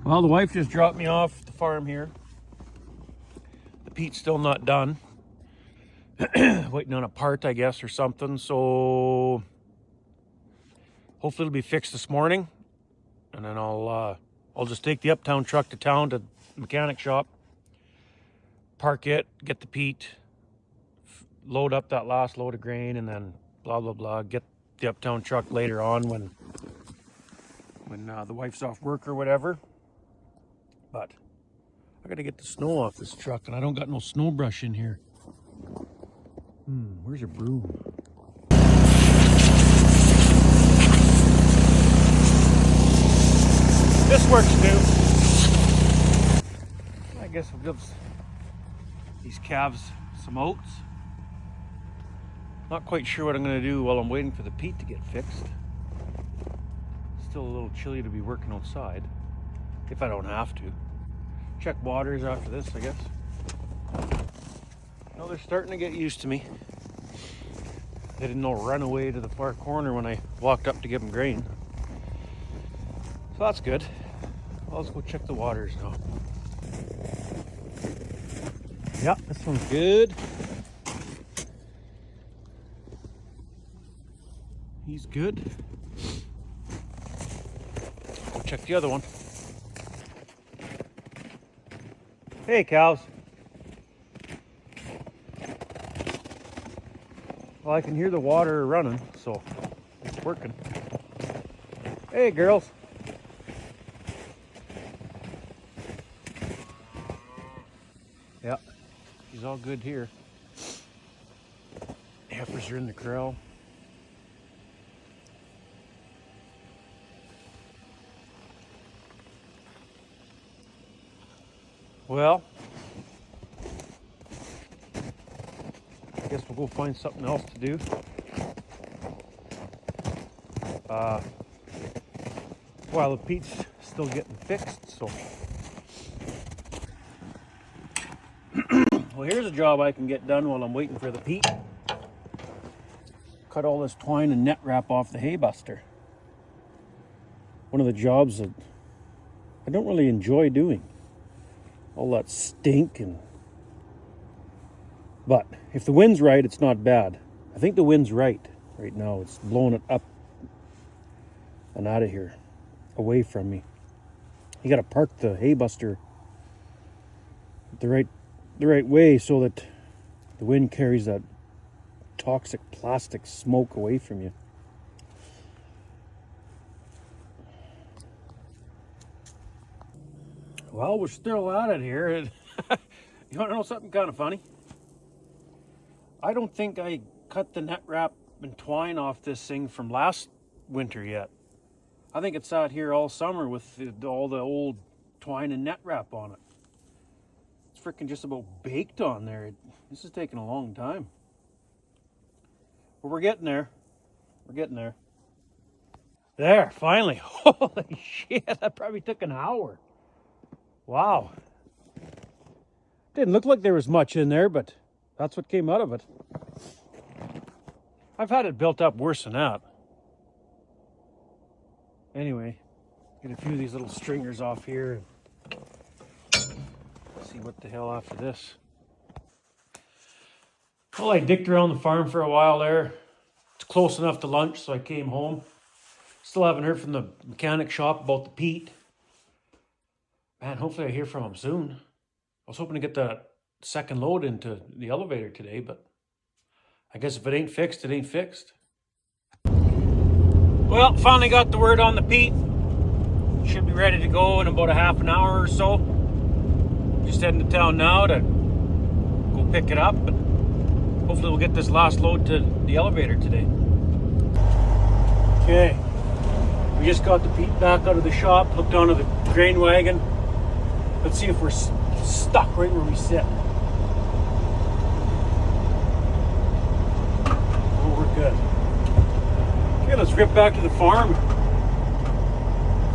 Well, the wife just dropped me off at the farm here. The peat's still not done. Waiting on a part, I guess, or something. So hopefully it'll be fixed this morning. And then I'll just take the uptown truck to town to the mechanic shop, park it, get the peat, load up that last load of grain, and then blah, blah, blah. Get the uptown truck later on when the wife's off work or whatever. But I gotta get the snow off this truck, and I don't got no snow brush in here. Where's your broom? This works too. I guess we'll give these calves some oats. Not quite sure what I'm gonna do while I'm waiting for the peat to get fixed. Still a little chilly to be working outside, if I don't have to. Check waters after this, I guess. No, they're starting to get used to me. They didn't know run away to the far corner when I walked up to give them grain. So that's good. Well, let's go check the waters now. Yeah, this one's good. He's good. Go check the other one. Hey, cows. Well, I can hear the water running, so it's working. Hey, girls. Yeah, she's all good here. Heifers are in the corral. Well, I guess we'll go find something else to do. While the peat's still getting fixed, so. Well, here's a job I can get done while I'm waiting for the peat. Cut all this twine and net wrap off the hay buster. One of the jobs that I don't really enjoy doing. All that stink but if the wind's right, it's not bad. I think the wind's right now. It's blowing it up and out of here, away from me. You got to park the hay buster the right way so that the wind carries that toxic plastic smoke away from you. Well, we're still at it here. You want to know something kind of funny? I don't think I cut the net wrap and twine off this thing from last winter yet. I think it sat here all summer with all the old twine and net wrap on it. It's freaking just about baked on there. This is taking a long time. But we're getting there. We're getting there. There, finally. Holy shit, that probably took an hour. Wow. Didn't look like there was much in there, but that's what came out of it. I've had it built up worse than that. Anyway, get a few of these little stringers off here and see what the hell after this. Well, I dicked around the farm for a while there. It's close enough to lunch, so I came home. Still haven't heard from the mechanic shop about the peat. Man, hopefully I hear from him soon. I was hoping to get that second load into the elevator today, but I guess if it ain't fixed, it ain't fixed. Well, finally got the word on the peat. Should be ready to go in about a half an hour or so. Just heading to town now to go pick it up, but hopefully we'll get this last load to the elevator today. Okay, we just got the peat back out of the shop, hooked onto the grain wagon. Let's see if we're stuck right where we sit. Oh, we're good. Okay, let's rip back to the farm.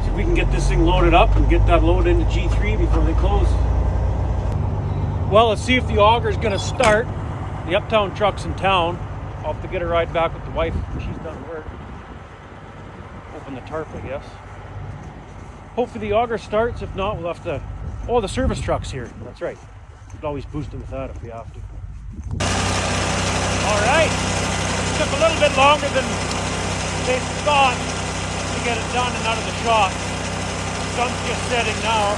See if we can get this thing loaded up and get that load into G3 before they close. Well, let's see if the auger's gonna start. The uptown truck's in town. I'll have to get a ride back with the wife when she's done work. Open the tarp, I guess. hopefully the auger starts. If not, we'll have to... Oh, the service truck's here. That's right. Could always boost it with that if we have to. All right. Took a little bit longer than they thought to get it done and out of the shop. Sun's just setting now.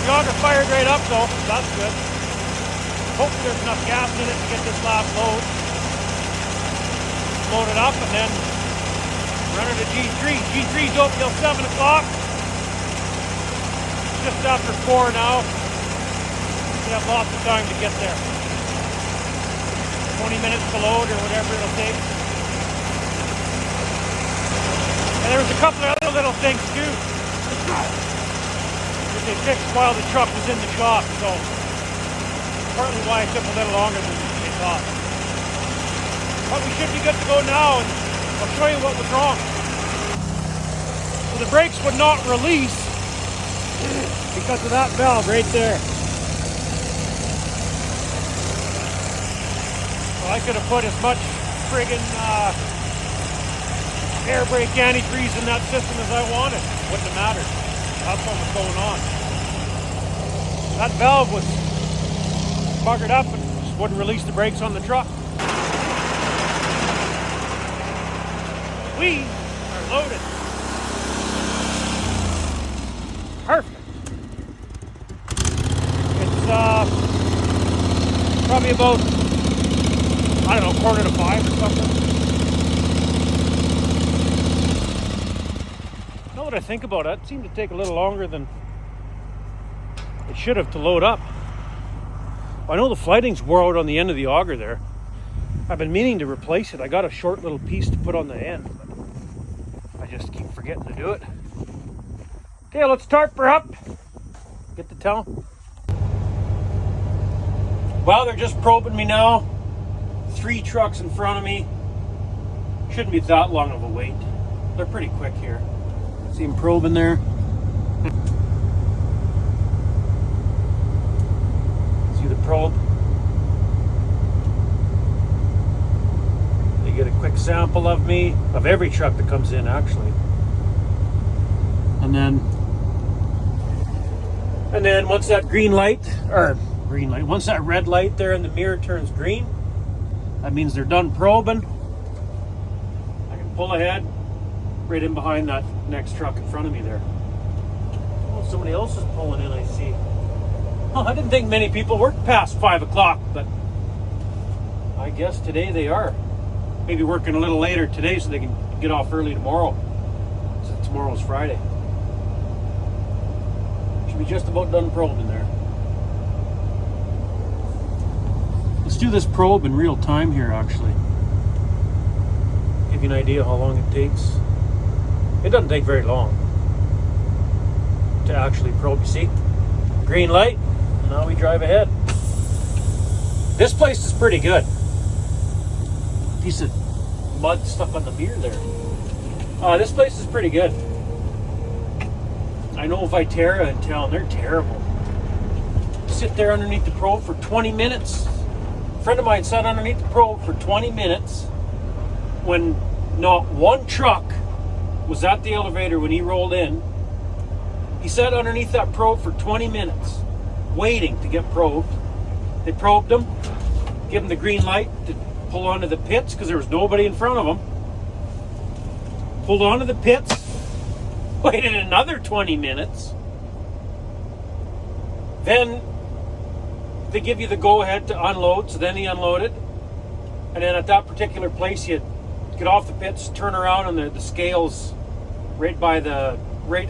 The auger fired right up though. That's good. Hopefully there's enough gas in it to get this last load. Load it up and then run it to G3. G3's open till 7 o'clock. Just after 4 now. We have lots of time to get there. 20 minutes to load or whatever it'll take. And there was a couple of other little things too that they fixed while the truck was in the shop, so partly why it took a little longer than they thought. But we should be good to go now, and I'll show you what was wrong. So the brakes would not release because of that valve right there. So I could have put as much friggin' air brake antifreeze in that system as I wanted. Wouldn't have mattered. That's what was going on. That valve was buggered up and just wouldn't release the brakes on the truck. We are loaded. Perfect. It's probably about, I don't know, 4:45 or something. Now that I think about it, it seemed to take a little longer than it should have to load up. I know the flighting's wore out on the end of the auger there. I've been meaning to replace it. I got a short little piece to put on the end, but I just keep forgetting to do it. Okay, let's tarp her up. Get the towel. Well, they're just probing me now. 3 trucks in front of me. Shouldn't be that long of a wait. They're pretty quick here. See them probing there. See the probe? They get a quick sample of me, of every truck that comes in actually. And then once that once that red light there in the mirror turns green, that means they're done probing. I can pull ahead right in behind that next truck in front of me there. Oh, somebody else is pulling in, I see. Oh, I didn't think many people worked past 5 o'clock, but I guess today they are. Maybe working a little later today so they can get off early tomorrow. So tomorrow's Friday. Should be just about done probing there. Let's do this probe in real time here actually. Give you an idea how long it takes. It doesn't take very long to actually probe. You see? Green light. Now we drive ahead. This place is pretty good. Piece of mud stuck on the mirror there. This place is pretty good. I know Viterra in town, they're terrible. Sit there underneath the probe for 20 minutes. A friend of mine sat underneath the probe for 20 minutes when not one truck was at the elevator when he rolled in. He sat underneath that probe for 20 minutes, waiting to get probed. They probed him, give him the green light to pull onto the pits because there was nobody in front of him. Pulled onto the pits, waited another 20 minutes. Then they give you the go-ahead to unload, so then he unloaded. And then at that particular place, you get off the pits, turn around, and the scales right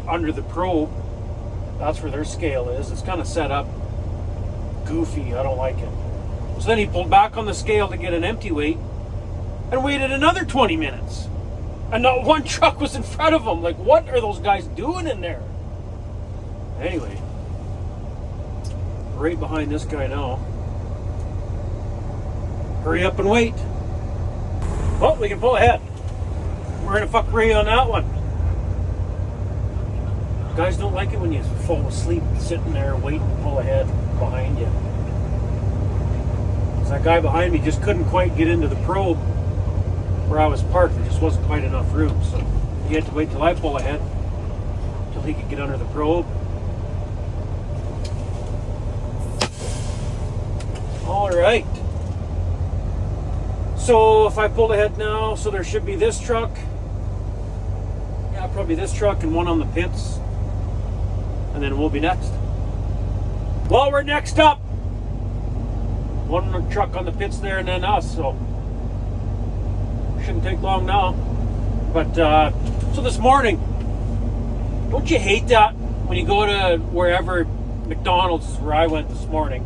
under the probe. That's where their scale is. It's kind of set up goofy. I don't like it. So then he pulled back on the scale to get an empty weight and waited another 20 minutes. And not one truck was in front of him. Like, what are those guys doing in there? Anyway, right behind this guy now. Hurry up and wait. Well, we can pull ahead. We're gonna fuck Ray on that one. Guys don't like it when you fall asleep sitting there waiting to pull ahead behind you. So that guy behind me just couldn't quite get into the probe. where I was parked, there just wasn't quite enough room. So he had to wait till I pull ahead, till he could get under the probe. All right. So if I pull ahead now, so there should be this truck. Yeah, probably this truck and one on the pits. And then we'll be next. Well, we're next up. One truck on the pits there and then us, so shouldn't take long now. But so this morning, don't you hate that when you go to wherever, McDonald's is where I went this morning,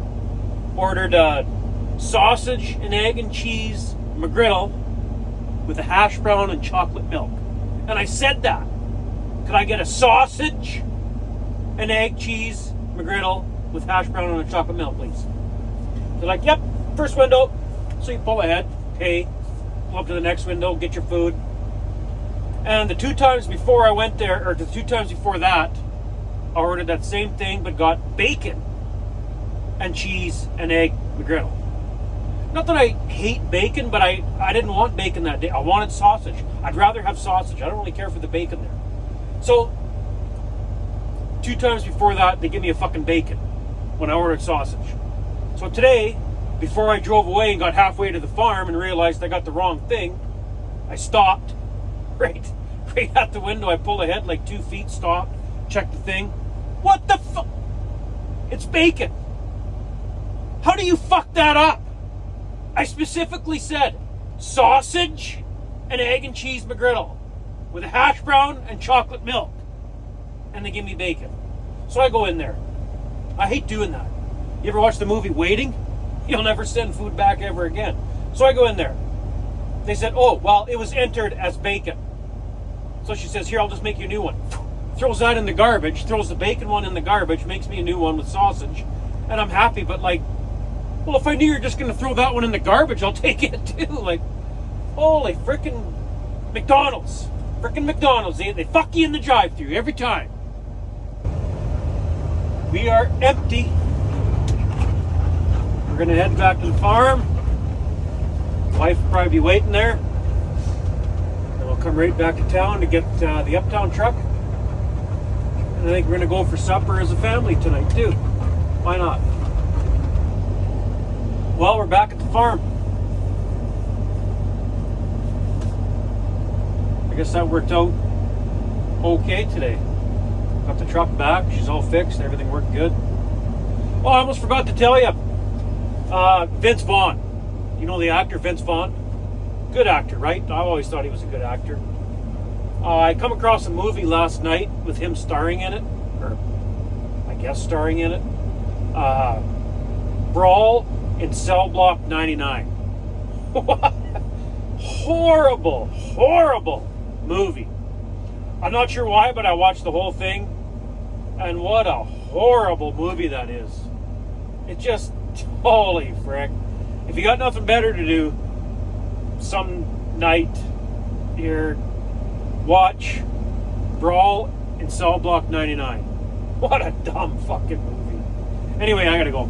ordered a sausage and egg and cheese McGriddle with a hash brown and chocolate milk. And I said that. Could I get a sausage, an egg, cheese McGriddle with hash brown and a chocolate milk, please? They're like, yep, first window. So you pull ahead, pay, pull up to the next window, get your food. And the 2 times before I went there, or the 2 times before that, I ordered that same thing but got bacon and cheese and egg McGriddle. Not that I hate bacon, but I didn't want bacon that day. I wanted sausage. I'd rather have sausage. I don't really care for the bacon there. So 2 times before that, they give me a fucking bacon when I ordered sausage. So today, before I drove away and got halfway to the farm and realized I got the wrong thing, I stopped right at the window. I pulled ahead like 2 feet, stopped, checked the thing. What the fuck? It's bacon. How do you fuck that up? I specifically said sausage and egg and cheese McGriddle with a hash brown and chocolate milk. And they give me bacon. So I go in there. I hate doing that. You ever watch the movie Waiting? You'll never send food back ever again. So I go in there. They said, oh, well, it was entered as bacon. So she says, here, I'll just make you a new one. Throws that in the garbage, throws the bacon one in the garbage, makes me a new one with sausage. And I'm happy, but like, well, if I knew you're just going to throw that one in the garbage, I'll take it too. Like, holy frickin' McDonald's. Frickin' McDonald's. They fuck you in the drive-thru every time. We are empty. We're going to head back to the farm. Wife will probably be waiting there. And we'll come right back to town to get the uptown truck. And I think we're going to go for supper as a family tonight too. Why not? Well, we're back at the farm. I guess that worked out okay today. Got the truck back. She's all fixed. Everything worked good. Oh, I almost forgot to tell you. Vince Vaughn. You know the actor Vince Vaughn? Good actor, right? I always thought he was a good actor. I come across a movie last night with him starring in it. Or, I guess starring in it. Brawl in Cell Block 99. Horrible movie. I'm not sure why, but I watched the whole thing, and what a horrible movie that is. It just, holy frick. If you got nothing better to do some night here, watch Brawl in Cell Block 99. What a dumb fucking movie. Anyway, I gotta go.